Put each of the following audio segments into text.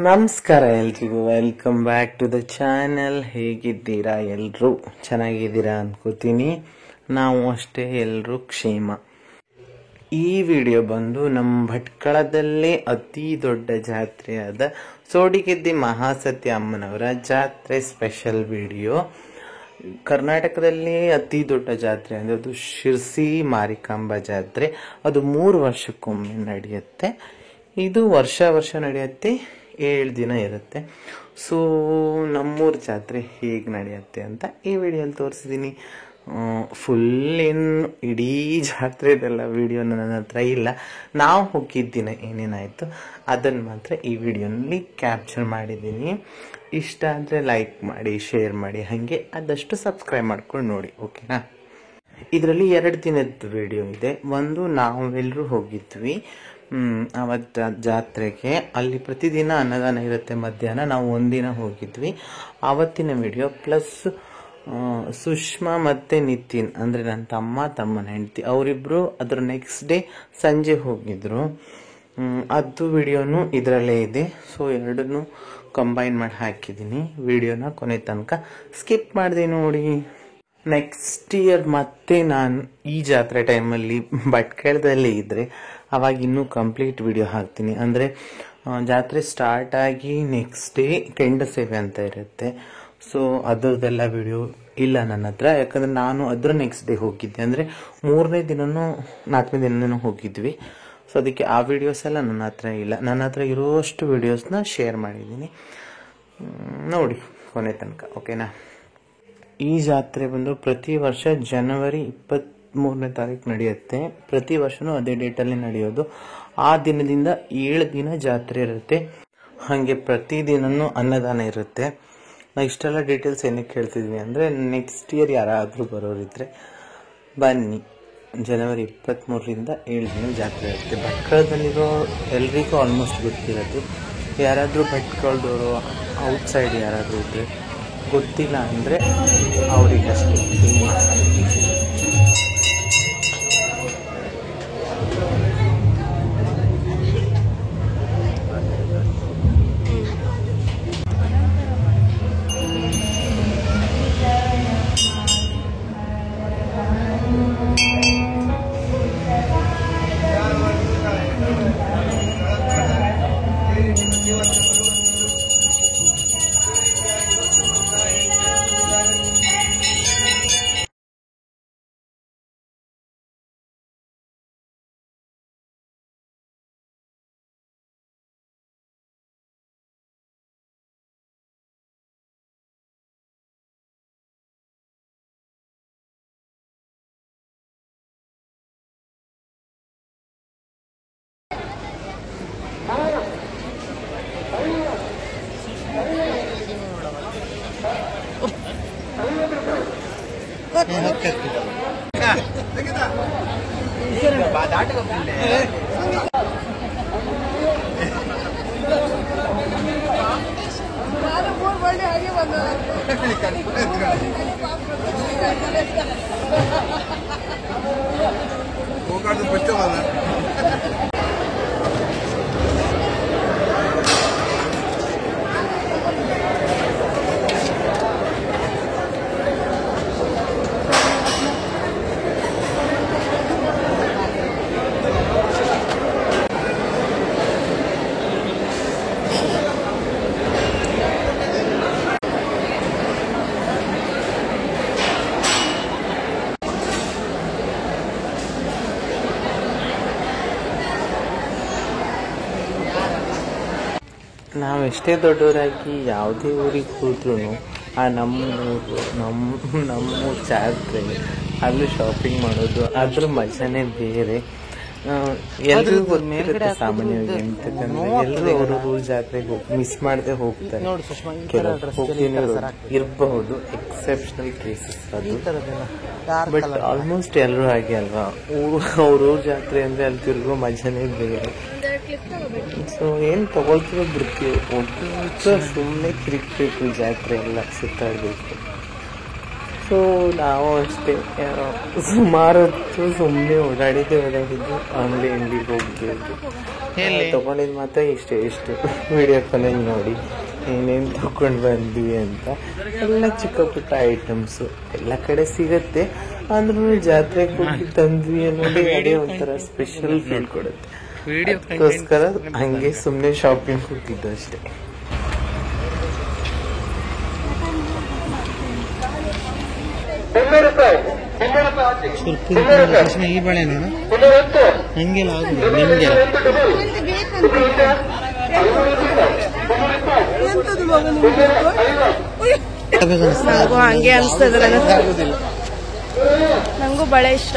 ನಮಸ್ಕಾರ ಎಲ್ರಿಗೂ, welcome back to the channel. ಹೇಗಿದ್ದೀರಾ? ಎಲ್ಲರೂ ಚೆನ್ನಾಗಿದ್ದೀರಾ ಅನ್ಕೋತೀನಿ. ನಾವು ಅಷ್ಟೇ, ಎಲ್ಲರೂ ಕ್ಷೇಮ. ಈ ವಿಡಿಯೋ ಬಂದು ನಮ್ಮ ಭಟ್ಕಳದಲ್ಲೇ ಅತಿ ದೊಡ್ಡ ಜಾತ್ರೆಯಾದ ಸೋಡಿಗೆದ್ದೆ ಮಹಾಸತಿ ಅಮ್ಮನವರ ಜಾತ್ರೆ ಸ್ಪೆಷಲ್ ವಿಡಿಯೋ. ಕರ್ನಾಟಕದಲ್ಲಿ ಅತಿ ದೊಡ್ಡ ಜಾತ್ರೆ ಅಂದರೆ ಅದು ಶಿರ್ಸಿ ಮಾರಿಕಾಂಬಾ ಜಾತ್ರೆ. ಅದು 3 ವರ್ಷಕ್ಕೊಮ್ಮೆ ನಡೆಯುತ್ತೆ. ಇದು ವರ್ಷ ನಡೆಯುತ್ತೆ, 7 ದಿನ ಇರುತ್ತೆ. ಸೊ ನಮ್ಮೂರ ಜಾತ್ರೆ ಹೇಗೆ ನಡೆಯುತ್ತೆ ಅಂತ ಈ ವಿಡಿಯೋಲಿ ತೋರಿಸಿದ್ದೀನಿ. ಫುಲ್ ಏನು ಇಡೀ ಜಾತ್ರೆದೆಲ್ಲ ವಿಡಿಯೋ ನನ್ನ ಹತ್ರ ಇಲ್ಲ. ನಾವು ಹೋಗಿದ್ದ ದಿನ ಏನೇನಾಯಿತು ಅದನ್ನು ಮಾತ್ರ ಈ ವಿಡಿಯೋನಲ್ಲಿ ಕ್ಯಾಪ್ಚರ್ ಮಾಡಿದ್ದೀನಿ. ಇಷ್ಟ ಅಂದರೆ ಲೈಕ್ ಮಾಡಿ, ಶೇರ್ ಮಾಡಿ, ಹಾಗೆ ಆದಷ್ಟು ಸಬ್ಸ್ಕ್ರೈಬ್ ಮಾಡ್ಕೊಂಡು ನೋಡಿ, ಓಕೆನಾ? ಇದರಲ್ಲಿ 2 ದಿನದ ವಿಡಿಯೋ ಇದೆ. ಒಂದು, ನಾವೆಲ್ಲರೂ ಹೋಗಿದ್ವಿ ಅವತ್ತು ಜಾತ್ರೆಗೆ. ಅಲ್ಲಿ ಪ್ರತಿದಿನ ಅನ್ನದಾನ ಇರುತ್ತೆ ಮಧ್ಯಾಹ್ನ. ನಾವು ಒಂದಿನ ಹೋಗಿದ್ವಿ. ಆವತ್ತಿನ ವಿಡಿಯೋ ಪ್ಲಸ್ ಸುಷ್ಮಾ ಮತ್ತು ನಿತಿನ್ ಅಂದರೆ ನನ್ನ ತಮ್ಮನ ಹೆಂಡತಿ, ಅವರಿಬ್ಬರು ಅದರ ನೆಕ್ಸ್ಟ್ ಡೇ ಸಂಜೆ ಹೋಗಿದ್ರು. ಅದು ವಿಡಿಯೋನು ಇದರಲ್ಲೇ ಇದೆ. ಸೊ ಎರಡನ್ನೂ ಕಂಬೈನ್ ಮಾಡಿ ಹಾಕಿದ್ದೀನಿ. ವಿಡಿಯೋನ ಕೊನೆ ತನಕ ಸ್ಕಿಪ್ ಮಾಡಿದೆ ನೋಡಿ. ನೆಕ್ಸ್ಟ್ ಇಯರ್ ಮತ್ತೆ ನಾನು ಈ ಜಾತ್ರೆ ಟೈಮಲ್ಲಿ ಭಟ್ಕಳದಲ್ಲಿ ಇದ್ದರೆ ಅವಾಗ ಇನ್ನೂ ಕಂಪ್ಲೀಟ್ ವಿಡಿಯೋ ಹಾಕ್ತೀನಿ. ಅಂದರೆ ಜಾತ್ರೆ ಸ್ಟಾರ್ಟ್ ಆಗಿ ನೆಕ್ಸ್ಟ್ ಡೇ ಕೆಂಡ ಸೇವೆ ಅಂತ ಇರುತ್ತೆ. ಸೊ ಅದರದ್ದೆಲ್ಲ ವಿಡಿಯೋ ಇಲ್ಲ ನನ್ನ ಹತ್ರ, ಯಾಕಂದರೆ ನಾನು ಅದರ ನೆಕ್ಸ್ಟ್ ಡೇ ಹೋಗಿದ್ದೆ. ಅಂದರೆ 3ನೇ ದಿನನೂ 4ನೇ ದಿನನೂ ಹೋಗಿದ್ವಿ. ಸೊ ಅದಕ್ಕೆ ಆ ವಿಡಿಯೋಸ್ ಎಲ್ಲ ನನ್ನ ಹತ್ರ ಇಲ್ಲ. ನನ್ನ ಹತ್ರ ಇರೋಷ್ಟು ವಿಡಿಯೋಸ್ನ ಶೇರ್ ಮಾಡಿದ್ದೀನಿ, ನೋಡಿ ಕೊನೆ ತನಕ, ಓಕೆನಾ? ಈ ಜಾತ್ರೆ ಬಂದು ಪ್ರತಿ ವರ್ಷ ಜನವರಿ 23ನೇ ತಾರೀಕು ನಡೆಯುತ್ತೆ. ಪ್ರತಿ ವರ್ಷನೂ ಅದೇ ಡೇಟಲ್ಲಿ ನಡೆಯೋದು. ಆ ದಿನದಿಂದ 7 ದಿನ ಜಾತ್ರೆ ಇರುತ್ತೆ. ಹಾಗೆ ಪ್ರತಿದಿನನೂ ಅನ್ನದಾನ ಇರುತ್ತೆ. ನಾ ಇಷ್ಟೆಲ್ಲ ಡೀಟೇಲ್ಸ್ ಏನಕ್ಕೆ ಹೇಳ್ತಿದ್ದೀನಿ ಅಂದರೆ, ನೆಕ್ಸ್ಟ್ ಇಯರ್ ಯಾರಾದರೂ ಬರೋರಿದ್ರೆ ಬನ್ನಿ. ಜನವರಿ 23ರಿಂದ 7 ದಿನ ಜಾತ್ರೆ ಇರುತ್ತೆ. ಭಟ್ಕಳದಲ್ಲಿರೋ ಎಲ್ರಿಗೂ ಆಲ್ಮೋಸ್ಟ್ ಗೊತ್ತಿರೋದು. ಯಾರಾದರೂ ಭಟ್ಕಳದವರು ಔಟ್ಸೈಡ್ ಯಾರಾದರೂ ಇದ್ದರೆ ಗೊತ್ತಿಲ್ಲ ಅಂದರೆ ಅವರಿಗಷ್ಟೇ. ನಾವೆಷ್ಟೇ ದೊಡ್ಡವರಾಗಿ ಯಾವುದೇ ಊರಿಗೆ ಹೋದ್ರೂ ಆ ನಮ್ಮ ಜಾತ್ರೆ ಅಲ್ಲೂ ಶಾಪಿಂಗ್ ಮಾಡೋದು ಅದ್ರ ಮಜಾನೇ ಬೇರೆ. ಎಲ್ರಿಗೂ ಗೊತ್ತಿರುತ್ತೆ ಸಾಮಾನ್ಯವಾಗಿ. ಎಂತಂದ್ರೆ ಎಲ್ಲರೂ ಅವರವರು ಜಾತ್ರೆಗೆ ಮಿಸ್ ಮಾಡದೆ ಹೋಗ್ತಾರೆ. ಇರಬಹುದು ಎಕ್ಸೆಪ್ಷನಲ್ ಕೇಸಸ್ ಅದು, ಬಟ್ ಆಲ್ಮೋಸ್ಟ್ ಎಲ್ಲರೂ ಹಾಗೆ ಅಲ್ವಾ. ಅವ್ರವ್ರ ಜಾತ್ರೆ ಅಂದ್ರೆ ಅಲ್ಲಿ ತಿರುಗೋ ಮಜಾನೇ ಬೇರೆ. ಸೊ ಏನು ತಗೊಳ್ತೀವೋ ಬಿಡ್ತೀವಿ, ಒಟ್ಟು ಸುಮ್ಮನೆ ಕಿರಿಕ್ಬೇಕು, ಜಾತ್ರೆ ಎಲ್ಲ ಸುತ್ತಾಡಬೇಕು. ಸೊ ನಾವು ಅಷ್ಟೇ ಸುಮಾರು ಹೊತ್ತು ಸುಮ್ಮನೆ ಓಡಾಡಿದ್ದು ಅಂಗಡಿಗೆ ಹೋಗ್ಬೇಕು. ತಗೊಂಡಿದ್ದು ಮಾತ್ರ ಇಷ್ಟು ವಿಡಿಯೋ ಕಾಲಲ್ಲಿ ನೋಡಿ ಏನೇನು ತಗೊಂಡು ಬಂದ್ವಿ ಅಂತ. ಎಲ್ಲ ಚಿಕ್ಕ ಪುಟ್ಟ ಐಟಮ್ಸು ಎಲ್ಲ ಕಡೆ ಸಿಗತ್ತೆ, ಅಂದ್ರೂ ಜಾತ್ರೆಗೆ ಹೋಗಿ ತಂದ್ವಿ ಅನ್ನೋದೇ ಅದೇ ಒಂಥರ ಸ್ಪೆಷಲ್ ಫೀಲ್ ಕೊಡುತ್ತೆ. ಅದಕ್ಕೋಸ್ಕರ ಹಂಗೆ ಸುಮ್ಮನೆ ಶಾಪಿಂಗ್ ಹೋಗಿದ್ದು ಅಷ್ಟೇ. ಈ ಬಳೆನ ಹಂಗೆಲ್ಲ ಆಗುದಿಲ್ಲ ನಿಮ್ಗೆ. ನಂಗೂ ಹಂಗೆ ಅನ್ಸ್ತದ, ನಂಗೂ ಬಳೆ ಇಷ್ಟ.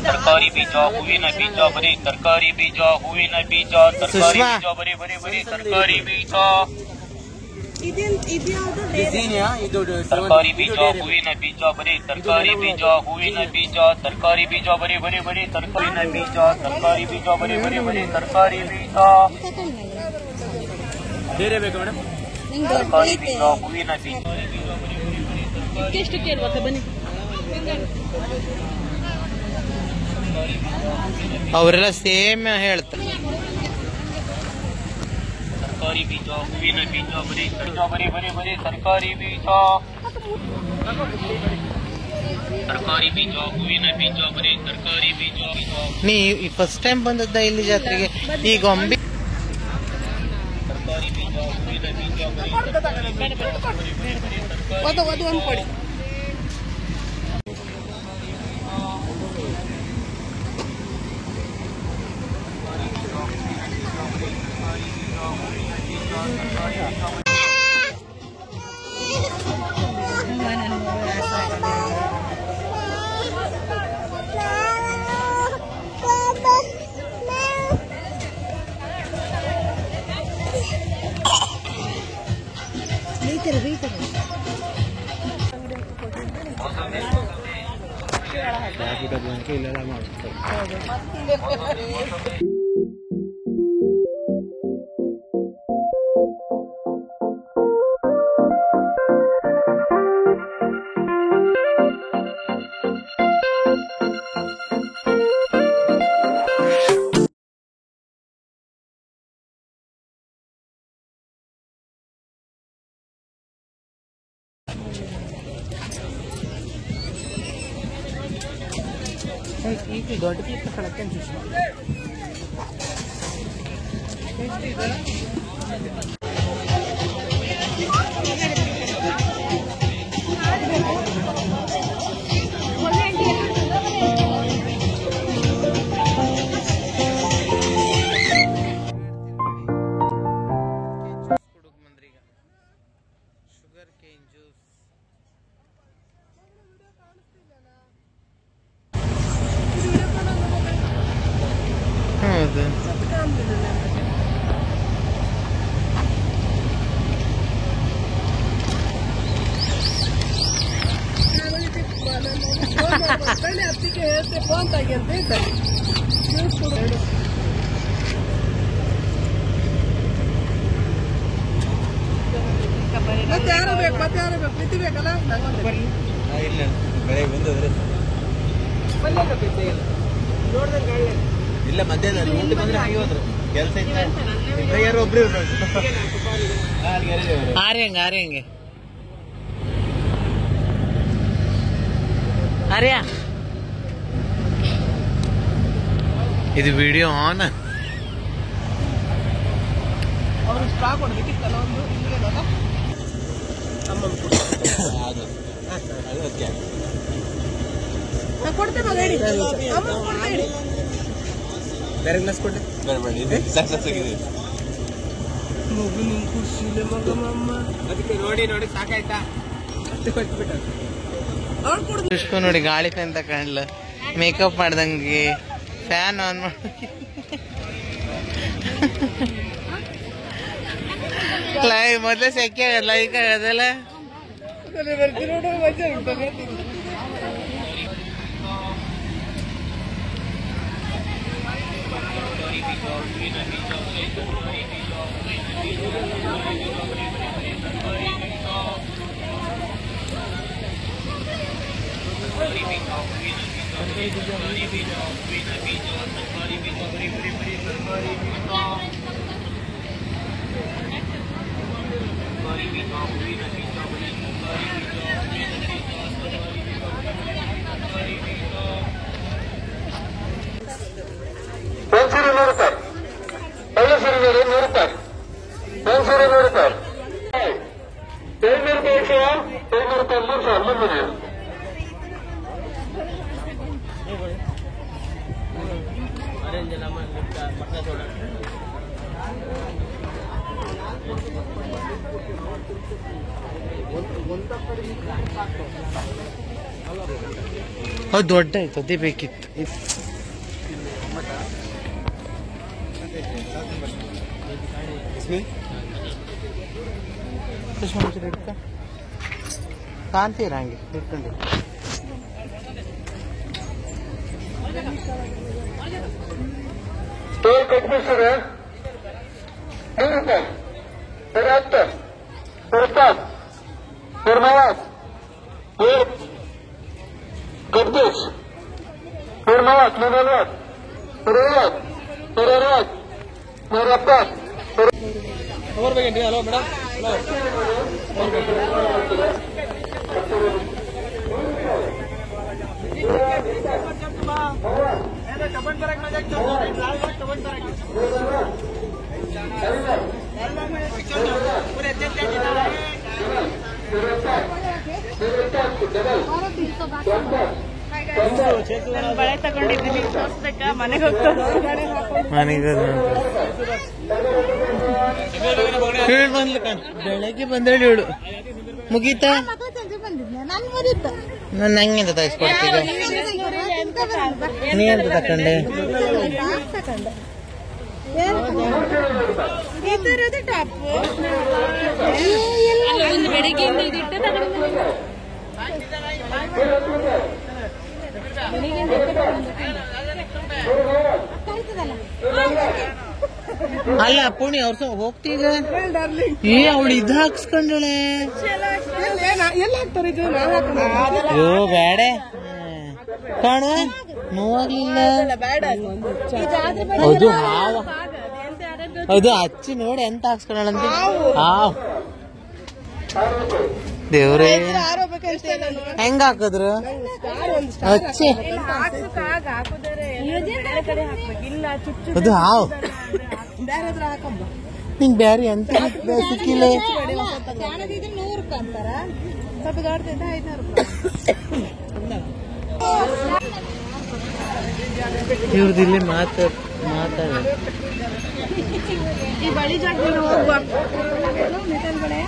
ತರಕಾರಿ ಬೀಜ, ಹೂವಿನ ಬೀಜ, ಬರೀ ತರಕಾರಿ ಬೀಜ, ಹೂವಿನ ಬೀಜ, ತರಕಾರಿ ಬೀಜ, ಬರೀ ತರಕಾರಿ ಬೀಜ, ತರಕಾರಿ ಬೀಜ, ಹೂವಿನ ಬೀಜ, ಬರೀ ತರಕಾರಿ ಬೀಜ, ಹೂವಿನ ಬೀಜ, ತರಕಾರಿ ಬೀಜ, ಬರೀ ತರಕಾರಿನ ಬೀಜ, ತರಕಾರಿ ಬೀಜ, ಬರೀ ತರಕಾರಿ ಬೀಜ, ಬೇರೆ ಬೇಕು ಮೇಡಮ್. ತರಕಾರಿ ಬೀಜ, ಹೂವಿನ ಬೀಜ, ಬನ್ನಿ. ಅವರೆಲ್ಲ ಸೇಮ್ ಹೇಳ್ತಾರೆ. ತರಕಾರಿ ಬೀಜ, ಹೂವಿನ ಬೀಜ, ಬರೀ ತರಕಾರಿ ಬೀಜ, ತರಕಾರಿ ಬೀಜ, ಹೂವಿನ ಬೀಜ, ಬರೀ ತರಕಾರಿ ಬೀಜ. ನೀ ಫಸ್ಟ್ ಟೈಮ್ ಬಂದದ್ದ ಇಲ್ಲಿ ಜಾತ್ರೆಗೆ? ಈ ಗೊಂಬೆ ತರಕಾರಿ ಬೀಜ, ಹೂವಿನ ಬೀಜ, ಬರೀ ಕೊಡಿ. ಇಲ್ಲೆಲ್ಲ ಮಾಡ್ತಾರೆ. ಈಗ ದೊಡ್ಡ ಪೀಸ್ ಕಳಕ್ಕೆ ಶುಗರ್ ಕೇನ್ ಜ್ಯೂಸ್. ಹೌದು. ಮತ್ತೆ ಯಾರು ಬೇಕು ಪ್ರೀತಿ ಬೇಕಲ್ಲ? ಇಲ್ಲ ಬೆಳಗ್ಗೆ ಬಂದದ್ರೆ ಇಲ್ಲ ಮಧ್ಯಾಹ್ನ ಊಟ ಬಂದ್ರೆ ಹಾಗೆ ಹೋದ್ರು. ಕೆಲಸ ಇತ್ತು ಯಾರು ಒಬ್ರು ಆರ್ಯಂಗೆ ಆರ್ಯ ಇದು ವಿಡಿಯೋ ಆನ್. ಅವ್ರು ಸ್ಟಾಕ್ ಹೊಡೆದಿಕ್ಕಿತ್ತಲ್ಲ ಒಂದು ಕೊಡ್ತೇವೆ ಗಾಡಿ ಅಮ್ಮ ಕೊಡ್ತೇವೆ ಬೇರೆ ಗ್ಲಾಸ್ ಕೊಟ್ಟೆ ಬೇರೆ ಮಾಡಿ ಸಾಕಾಗಿದೆ ಮಗು ನಿನ್ ಖುಷಿಲೆ ಮಗಮ್ಮ ಅದಕ್ಕೆ ನೋಡಿ ನೋಡಿ ಸಾಕಾಯ್ತಾ ಪುಷ್ಪ ನೋಡಿ ಗಾಳಿ ಫ್ಯಾನ್ ತಕೊಂಡ್ಲ ಮೇಕಪ್ ಮಾಡ್ದಂಗೆ ಫ್ಯಾನ್ ಆನ್ ಮಾಡಿ ಮೊದ್ಲೇ ಸೆಕೆ ಆಗಲ್ಲ ಲೈಕ್ ಆಗದಲ್ಲ ಪೆನ್ಸಿಲ್ 100 ರೂಪಾಯಿ, ಬಳ್ಳಸರಿ ಮೇಲೆ 100 ರೂಪಾಯಿ, ಪೆನ್ಸಿಲ್ 100 ರೂಪಾಯಿ, 200 ರೂಪಾಯಿ 200 ರೂಪಾಯಿ 300 ಅದು ದೊಡ್ಡ ಆಯ್ತು ಅದೇ ಬೇಕಿತ್ತು ಕಾಣ್ತೀರ ಹಂಗೆ ಇಟ್ಕೊಂಡು ಟೋಲ್ ಕಟ್ಬಿಡ್ತಾರೆ 100 ರೂಪಾಯಿ, 110, 120, 130, ಕಟ್ಬಿಸ್ 140, 140, 150, 160, ಬಳೆ ತಗೊಂಡಿದ್ದೀನಿ ತೋರ್ಸ್ಬೇಕಾ ಮನೆಗೆ ಮನೆಗೆ ಹೇಳು ಬಂದ್ಲು ಬೆಳಗ್ಗೆ ಬಂದೇಳಿ ಹೇಳು ಮುಗೀತಾ ನಾನು ನಂಗೆಂತ ತಗಿಸ್ಕೊಡ್ತೀಗ ನೀ ಎಂತ ತಕೊಂಡೆ ಟಾಪ್ ಬೆಳಿಗ್ಗೆಯಿಂದ ಇದಿಟ್ಟು ಅಲ್ಲ ಪುಣಿ ಅವ್ರ ಹೋಗ್ತೀಗ ಏ ಅವಳು ಇದ್ ಹಾಕ್ಸ್ಕೊಂಡಳೆ ಎಲ್ಲ ಹಾಕ್ತಾರೆ ಇದು ಅಯ್ಯೋ ಬೇಡ ಕಾಣ ನೋವಾಗ್ಲಿಲ್ಲ ಅದು ಹಾವ ಅದು ಹಚ್ಚಿ ನೋಡಿ ಎಂತ ಹಾಕ್ಸ್ಕೊಂಡಳಂತ ಹಾವ್ ದೇವ್ರೇ ಹೆಂಗ ಹಾಕಿದ್ರು ಹಚ್ಚಿ ಅದು ಹಾವ್ ನಿಂಗ್ ಬ್ಯಾರಿ ಅಂತ ಸಿಕ್ಕಿಲ್ಲ ಇವ್ರದ್ದು ಇಲ್ಲಿ ಮಾತಾಡ ಈ ಬಳಿ ಜಾಗ ಹೋಗುವ ಬಳೆ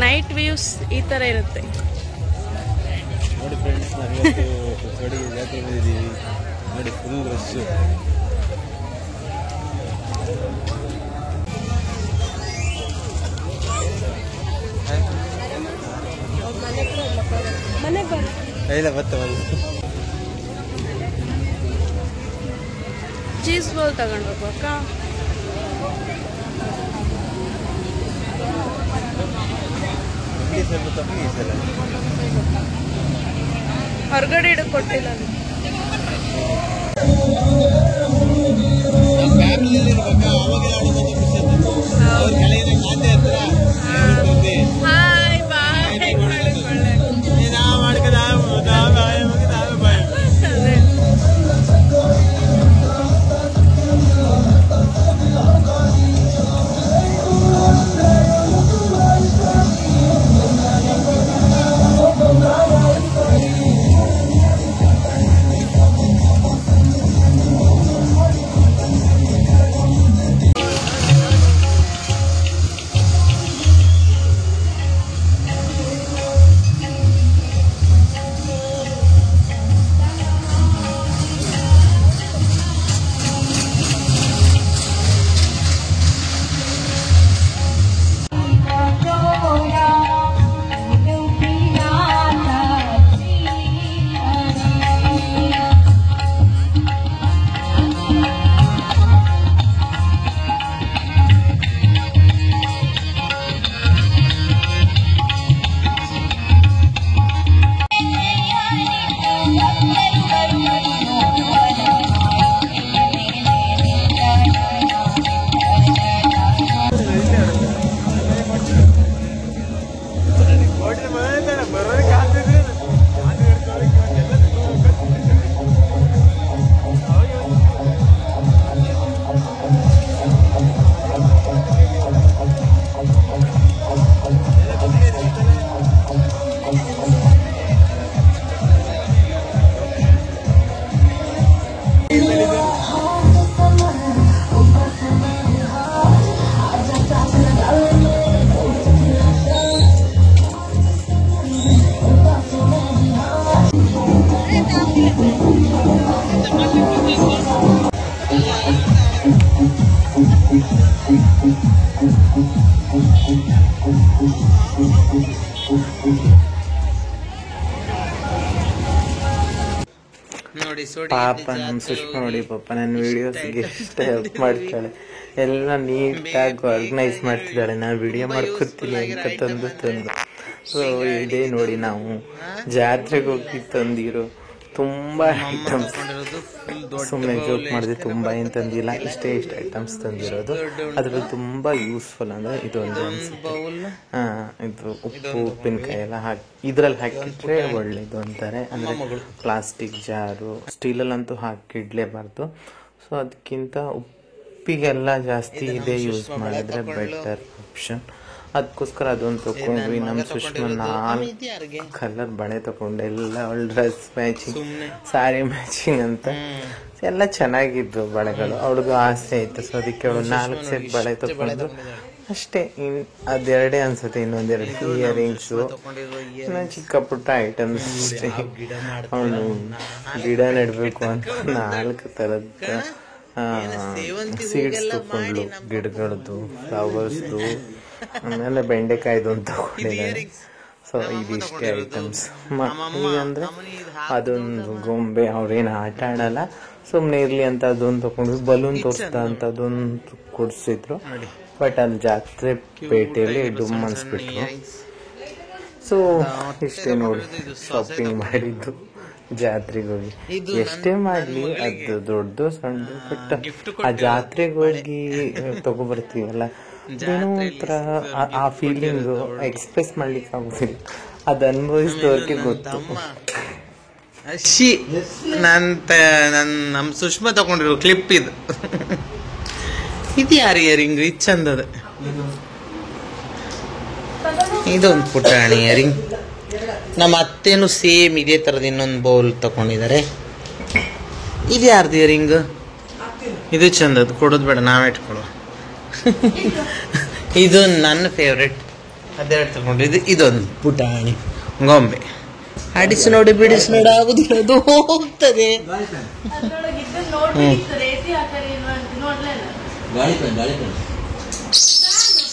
ನೈಟ್ ವ್ಯೂಸ್ ಈ ತರ ಇರುತ್ತೆ. ನೋಡಿ ಫ್ರೆಂಡ್ಸ್, ನಾವಿವತ್ತು ಹೊಸಡಿಗೆ ಜಾತ್ರೆ ಬಂದಿದ್ದೀವಿ. ನೋಡಿ ಫುಲ್ ರಶ್. ಇಲ್ಲ ಬತ್ತ ಚೀಸ್ ಬೋಲ್ ತಗೊಂಡ್ಬೇಕು ಅಕ್ಕ. ಹೊರಗಡೆ ಇಡಕ್ ಕೊಟ್ಟಿಲ್ಲ ಅದು. ಹಾಯ್ ಬಾಯ್ ನೋಡಿ ಪಾಪ ನಮ್ಮ ಸುಷ್ಮಾ ನೋಡಿ ಪಾಪ ನನ್ನ ವಿಡಿಯೋಸ್ಗೆ ಎಷ್ಟು ಹೆಲ್ಪ್ ಮಾಡ್ತಾಳೆ, ಎಲ್ಲ ನೀಟಾಗಿ ಆರ್ಗನೈಸ್ ಮಾಡ್ತಿದ್ದಾಳೆ. ನಾನು ವಿಡಿಯೋ ಮಾಡ್ಕೊತೀನಿ ಅಂತ ತಂದು ಸೊ ಇದೇ ನೋಡಿ ನಾವು ಜಾತ್ರೆಗೆ ಹೋಗಿ ತಂದಿರೋ ತುಂಬಾ ಐಟಮ್ಸ್. ಸುಮ್ಮನೆ ಜೋಕ್ ಮಾಡಿದೆ, ತುಂಬಾ ಏನ್ ತಂದಿಲ್ಲ, ಇಷ್ಟೇ ಐಟಮ್ಸ್ ತಂದಿರೋದು. ಅದ್ರಲ್ಲಿ ತುಂಬಾ ಯೂಸ್ಫುಲ್ ಅಂದ್ರೆ ಇದೊಂದು ಅನ್ಸುತ್ತೆ. ಇದು ಉಪ್ಪು ಉಪ್ಪಿನಕಾಯಿ ಎಲ್ಲ ಹಾಕಿ ಇದ್ರಲ್ಲಿ ಹಾಕಿಟ್ರೆ ಒಳ್ಳೇದು ಅಂತಾರೆ. ಅಂದ್ರೆ ಪ್ಲಾಸ್ಟಿಕ್ ಜಾರು ಸ್ಟೀಲಲ್ಲಂತೂ ಹಾಕಿಡ್ಲೇಬಾರ್ದು. ಸೊ ಅದಕ್ಕಿಂತ ಉಪ್ಪಿಗೆಲ್ಲ ಜಾಸ್ತಿ ಇದೇ ಯೂಸ್ ಮಾಡಿದ್ರೆ ಬೆಟರ್ ಆಪ್ಷನ್. ಅದಕ್ಕೋಸ್ಕರ ಅದೊಂದು ತಗೊಂಡ್ವಿ. ನಮ್ಮ ಸುಷ್ಮಾ 4 ಕಲರ್ ಬಳೆ ತಗೊಂಡೆ, ಎಲ್ಲ ಅವಳ ಡ್ರೆಸ್ ಮ್ಯಾಚಿಂಗ್, ಸ್ಯಾರಿ ಮ್ಯಾಚಿಂಗ್ ಅಂತ ಎಲ್ಲ ಚೆನ್ನಾಗಿದ್ದು ಬಳೆಗಳು. ಅವಳಿಗೂ ಆಸೆ ಆಯ್ತು, ಸೊ ಅದಕ್ಕೆ ಅವಳು 4 ಸೆಟ್ ಬಳೆ ತಗೊಂಡು ಅಷ್ಟೇ. ಅದೆರಡೇ ಅನ್ಸುತ್ತೆ, ಇನ್ನೊಂದೆರಡು ಇಯರಿಂಗ್ಸು, ಚಿಕ್ಕ ಪುಟ್ಟ ಐಟಮ್ಸ್ ಅಷ್ಟೇ. ಅವಳು ಗಿಡ ನೆಡ್ಬೇಕು ಅಂತ 4 ಥರದ ಸೀಡ್ಸ್ ತಗೊಂಡ್ಲು, ಗಿಡಗಳದ್ದು, ಫ್ಲವರ್ಸ್ದು, ಆಮೇಲೆ ಬೆಂಡೆಕಾಯ್ದು ಅಂತ ತಗೊಂಡಿದ್ದಾಳೆ. ಸೊ ಇದಿಷ್ಟೇ ಐಟಮ್ಸ್. ಅಂದ್ರೆ ಅದೊಂದು ಗೊಂಬೆ ಅವ್ರೇನು ಆಟ ಆಡಲ್ಲ, ಸುಮ್ಮನೆ ಇರ್ಲಿ ಅಂತ ಅದೊಂದು ತಗೊಂಡ್ವಿ. ಬಲೂನ್ ತೋರಿಸ್ತಾ ಅಂತ ಅದೊಂದು ಕೊಡ್ಸಿದ್ರು, ಬಟ್ ಅಲ್ಲಿ ಜಾತ್ರೆ ಪೇಟೆಯಲ್ಲಿ ಡುಮ್ ಅನ್ಸ್ಬಿಟ್ರು. ಸೊ ಇಷ್ಟೇ ನೋಡಿ ಶಾಪಿಂಗ್ ಮಾಡಿದ್ದು ಜಾತ್ರೆಗೆ ಹೋಗಿ. ಎಷ್ಟೇ ಮಾಡ್ಲಿ ಅದು ದೊಡ್ಡದು ಸಣ್ಣ, ಬಟ್ ಆ ಜಾತ್ರೆಗೆ ಹೋಗಿ ತಗೊಬರ್ತೀವಲ್ಲ, ಏನೋ ಒಂಥರ ಆ ಫೀಲಿಂಗ್ ಎಕ್ಸ್ಪ್ರೆಸ್ ಮಾಡ್ಲಿಕ್ಕೆ ಆಗುದಿಲ್ಲ. ಅದು ಅನುಭವಿಸಿದವ್ರಿಗೆ ಗೊತ್ತು. ನಮ್ಮ ಸುಷ್ಮಾ ತಗೊಂಡಿರೋ ಕ್ಲಿಪ್ ಇದು. ಇದು ಯಾರು ಇಯರಿಂಗ್ ಇದು ಚಂದದ. ಇದೊಂದು ಪುಟಾಣಿ ಇಯರಿಂಗ್. ನಮ್ಮ ಅತ್ತೇನು ಸೇಮ್ ಇದೇ ತರದ ಇನ್ನೊಂದು ಬೌಲ್ ತಗೊಂಡಿದ್ದಾರೆ. ಇದು ಯಾರ್ದು ಇಯರಿಂಗ್? ಇದು ಚಂದದ, ಕೊಡೋದು ಬೇಡ, ನಾವೇ ಇಟ್ಕೊಳ್ಳೋ. ಇದು ನನ್ನ ಫೇವ್ರೆಟ್, ಅದೆರಡು ತಗೊಂಡಿದ್ದು. ಇದೊಂದು ಪುಟಾಣಿ ಗೊಂಬೆ. ಆಡಿಸಿ ನೋಡಿ ಬಿಡಿಸಿ ನೋಡಿ ಆಗುದಿಲ್ಲ, ಅದು ಹೋಗ್ತದೆ.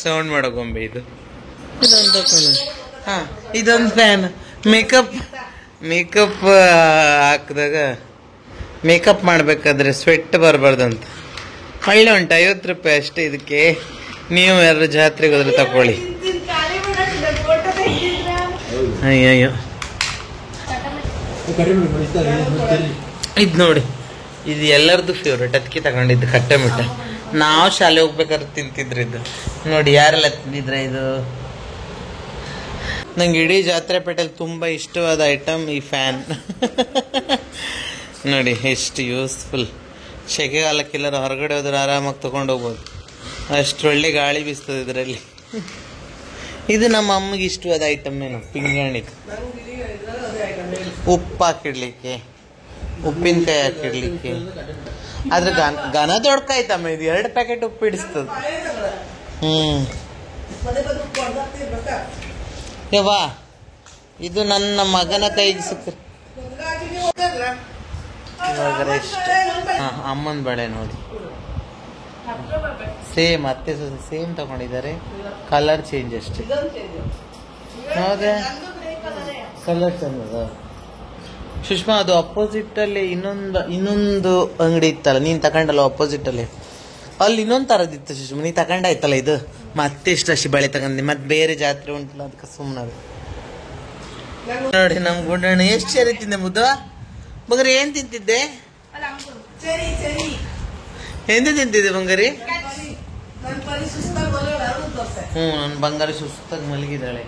ಸೌಂಡ್ ಮಾಡೋ ಗೊಂಬೆ ಇದು. ಇದೊಂದು ತಗೊಂಡು ಇದೊಂದು ಫ್ಯಾನ್. ಮೇಕಪ್ ಹಾಕಿದಾಗ ಮೇಕಪ್ ಮಾಡ್ಬೇಕಾದ್ರೆ ಸ್ವೆಟ್ ಬರಬಾರ್ದಂತ. ಒಳ್ಳೆ ಉಂಟು, 50 ರೂಪಾಯಿ ಅಷ್ಟೇ ಇದಕ್ಕೆ. ನೀವು ಯಾರು ಜಾತ್ರೆಗೆ ಹೋದ್ರೆ ತಕೊಳ್ಳಿ. ಅಯ್ಯಯ್ಯೋ ಇದು ನೋಡಿ, ಇದು ಎಲ್ಲರದ್ದು ಫೇವ್ರೇಟ್. ಅದಕ್ಕೆ ತಗೊಂಡಿದ್ದು ಕಟ್ಟೆ ಮಿಠಾಯಿ. ನಾವು ಶಾಲೆ ಹೋಗ್ಬೇಕಾದ್ರೆ ತಿಂತಿದ್ರು ಇದು. ನೋಡಿ ಯಾರೆಲ್ಲ ತಿಂದಿದ್ರೆ ಇದು. ನಂಗೆ ಇಡೀ ಜಾತ್ರೆ ಪೇಟೆಯಲ್ಲಿ ತುಂಬ ಇಷ್ಟವಾದ ಐಟಮ್ ಈ ಫ್ಯಾನ್. ನೋಡಿ ಎಷ್ಟು ಯೂಸ್ಫುಲ್. ಸೆಕೆಗಾಲಕ್ಕೆಲ್ಲರೂ ಹೊರಗಡೆ ಹೋದ್ರೆ ಆರಾಮಾಗಿ ತೊಗೊಂಡು ಹೋಗ್ಬೋದು, ಅಷ್ಟು ಒಳ್ಳೆ ಗಾಳಿ ಬೀಸ್ತದೆ ಇದರಲ್ಲಿ. ಇದು ನಮ್ಮ ಅಮ್ಮಗೆ ಇಷ್ಟವಾದ ಐಟಮ್ ಏನು, ಪಿಂಗಾಣಿದು. ಉಪ್ಪು ಹಾಕಿಡ್ಲಿಕ್ಕೆ, ಉಪ್ಪಿನಕಾಯಿ ಹಾಕಿಡ್ಲಿಕ್ಕೆ. ಆದ್ರೆ ಘನ ದೊಡ್ಕಾಯ್ತಮ್ಮ ಇದು, 2 ಪ್ಯಾಕೆಟ್ ಉಪ್ಪು ಹಿಡಿಸ್ತದೆ. ಯವ್ವಾ, ಇದು ನನ್ನ ಮಗನ ಕೈಗೆ ಸಿಕ್ಕ ಅಮ್ಮನ ಬಳೆ ನೋಡಿ. ಸೇಮ್ ಅತ್ತೆ ಸೇಮ್ ತಗೊಂಡಿದ್ದಾರೆ, ಕಲರ್ ಚೇಂಜ್ ಅಷ್ಟೇ. ಹೌದಾ, ಕಲರ್ ಚಂದ. ಸುಷ್ಮಾ, ಅದು ಅಪೋಸಿಟ್ ಅಲ್ಲಿ ಇನ್ನೊಂದು ಅಂಗಡಿ ಇತ್ತಲ್ಲ, ನೀನ್ ತಗೊಂಡಲ್ಲ ಅಪೋಸಿಟ್ ಅಲ್ಲಿ, ಅಲ್ಲಿ ಇನ್ನೊಂದು ತರದಿತ್ತು ಸುಷ್ಮಾ. ನೀ ತಗೊಂಡಾಯ್ತಲ್ಲ ಇದು, ಮತ್ತೆ ಇಷ್ಟಷ್ಟು ಬಳೆ ತಗೊಂಡಿ. ಮತ್ತೆ ಬೇರೆ ಜಾತ್ರೆ ಉಂಟಲ್ಲ ಅದಕ್ಕೆ ಸುಮ್ಮನೆ. ನೋಡಿ ನಮ್ ಗುಂಡಣ್ಣ ಎಷ್ಟು ಸೇರಿ ತಿಂದೆ ಮುದ್ದು. ಬಂಗಾರಿ ಏನ್ ತಿಂತಿದ್ದೆ? ಎಂತ ತಿಂತಿದ್ದೆ ಬಂಗಾರಿ? ನನ್ ಬಂಗಾರಿ ಸುಸ್ತಾಗಿ ಮಲಗಿದ್ದಾಳೆ.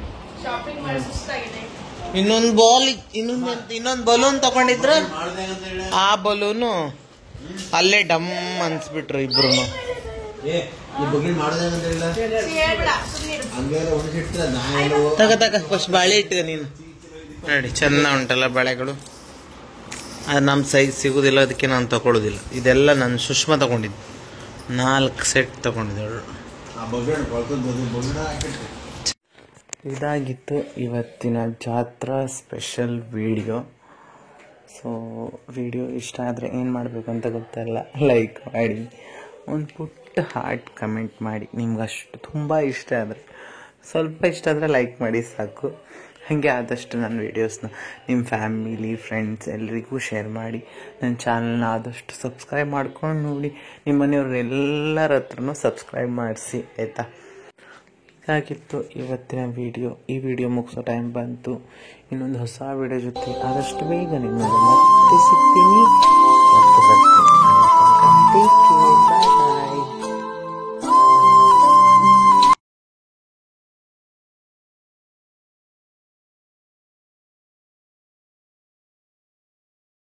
ಇನ್ನೊಂದು ಬಲೂನ್ ತಗೊಂಡಿದ್ರು, ಆ ಬಲೂನು ಅಲ್ಲೇ ಡಮ್ ಅನ್ಸ್ಬಿಟ್ರು ಇಬ್ರು. ತಗ ಫಸ್ಟ್ ಬಾಳೆ ಇಟ್ಟಿದೆ ನೀನು. ನೋಡಿ ಚೆಂದ ಉಂಟಲ್ಲ ಬಳೆಗಳು. ಅದು ನಮ್ಮ ಸೈಜ್ ಸಿಗುದಿಲ್ಲ, ಅದಕ್ಕೆ ನಾನು ತಗೊಳ್ಳೋದಿಲ್ಲ. ಇದೆಲ್ಲ ನಾನು ಸುಷ್ಮಾ ತಗೊಂಡಿದ್ದು, 4 ಸೆಟ್ ತಗೊಂಡಿದ್ದಳು. ಇದಾಗಿತ್ತು ಇವತ್ತಿನ ಜಾತ್ರಾ ಸ್ಪೆಷಲ್ ವಿಡಿಯೋ. ಸೊ ವಿಡಿಯೋ ಇಷ್ಟ ಆದರೆ ಏನು ಮಾಡಬೇಕು ಅಂತ ಗೊತ್ತಲ್ಲ, ಲೈಕ್ ಮಾಡಿ, ಒಂದು ಪುಟ್ಟ ಹಾರ್ಟ್ ಕಮೆಂಟ್ ಮಾಡಿ. ನಿಮ್ಗೆ ಅಷ್ಟು ತುಂಬ ಇಷ್ಟ ಆದರೆ, ಸ್ವಲ್ಪ ಇಷ್ಟ ಆದರೆ ಲೈಕ್ ಮಾಡಿ ಸಾಕು. ಹಾಗೆ ಆದಷ್ಟು ನನ್ನ ವೀಡಿಯೋಸ್ನ ನಿಮ್ಮ ಫ್ಯಾಮಿಲಿ ಫ್ರೆಂಡ್ಸ್ ಎಲ್ರಿಗೂ ಶೇರ್ ಮಾಡಿ. ನನ್ನ ಚಾನಲ್ನ ಆದಷ್ಟು ಸಬ್ಸ್ಕ್ರೈಬ್ ಮಾಡ್ಕೊಂಡು ನೋಡಿ. ನಿಮ್ಮ ಮನೆಯವ್ರು ಎಲ್ಲರ ಹತ್ರನೂ ಸಬ್ಸ್ಕ್ರೈಬ್ ಮಾಡಿಸಿ, ಆಯಿತಾ? ಇದಾಗಿತ್ತು ಇವತ್ತಿನ ವಿಡಿಯೋ. ಈ ವಿಡಿಯೋ ಮುಗಿಸೋ ಟೈಮ್ ಬಂತು. ಇನ್ನೊಂದು ಹೊಸ ವಿಡಿಯೋ ಜೊತೆ ಆದಷ್ಟು ಬೇಗ ನಿಮ್ಮ ಮತ್ತೆ ಸಿಗ್ತೀನಿ.